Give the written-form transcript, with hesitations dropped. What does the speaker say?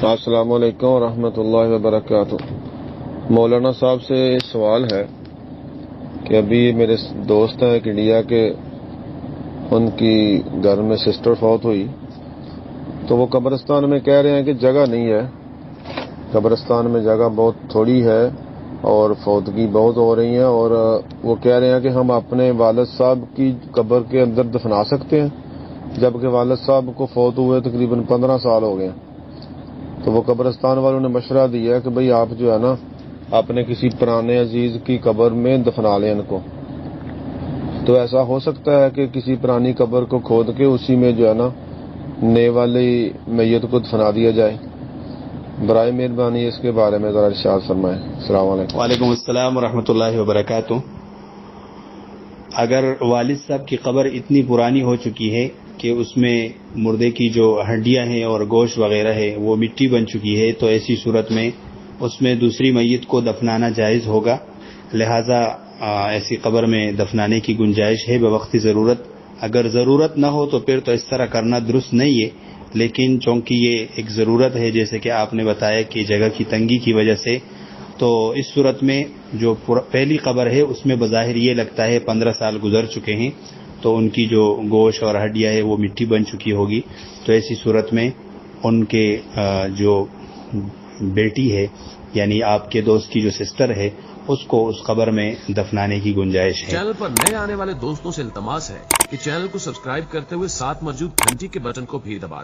السلام علیکم ورحمۃ اللہ وبرکاتہ۔ مولانا صاحب سے سوال ہے کہ ابھی میرے دوست ہیں ایک انڈیا کے، ان کی گھر میں سسٹر فوت ہوئی تو وہ قبرستان میں کہہ رہے ہیں کہ جگہ نہیں ہے، قبرستان میں جگہ بہت تھوڑی ہے اور فوتگی بہت ہو رہی ہیں، اور وہ کہہ رہے ہیں کہ ہم اپنے والد صاحب کی قبر کے اندر دفنا سکتے ہیں، جبکہ والد صاحب کو فوت ہوئے تقریباً 15 سال ہو گئے ہیں۔ تو وہ قبرستان والوں نے مشورہ دیا ہے کہ بھئی آپ جو ہے نا اپنے کسی پرانے عزیز کی قبر میں دفنا لیں ان کو۔ تو ایسا ہو سکتا ہے کہ کسی پرانی قبر کو کھود کے اسی میں جو ہے نا نئے والی میت کو دفنا دیا جائے؟ برائے مہربانی اس کے بارے میں ذرا ارشاد فرمائیں۔ السلام علیکم۔ وعلیکم السلام ورحمۃ اللہ وبرکاتہ۔ اگر والد صاحب کی قبر اتنی پرانی ہو چکی ہے کہ اس میں مردے کی جو ہڈیاں ہیں اور گوشت وغیرہ ہے وہ مٹی بن چکی ہے، تو ایسی صورت میں اس میں دوسری میت کو دفنانا جائز ہوگا، لہذا ایسی قبر میں دفنانے کی گنجائش ہے بوقت ضرورت۔ اگر ضرورت نہ ہو تو پھر تو اس طرح کرنا درست نہیں ہے، لیکن چونکہ یہ ایک ضرورت ہے جیسے کہ آپ نے بتایا کہ جگہ کی تنگی کی وجہ سے، تو اس صورت میں جو پہلی قبر ہے اس میں بظاہر یہ لگتا ہے 15 سال گزر چکے ہیں، تو ان کی جو گوشت اور ہڈیاں ہے وہ مٹی بن چکی ہوگی، تو ایسی صورت میں ان کے جو بیٹی ہے یعنی آپ کے دوست کی جو سسٹر ہے اس کو اس قبر میں دفنانے کی گنجائش ہے۔ چینل پر نئے آنے والے دوستوں سے التماس ہے کہ چینل کو سبسکرائب کرتے ہوئے ساتھ موجود گھنٹی کے بٹن کو بھی دبا دیں۔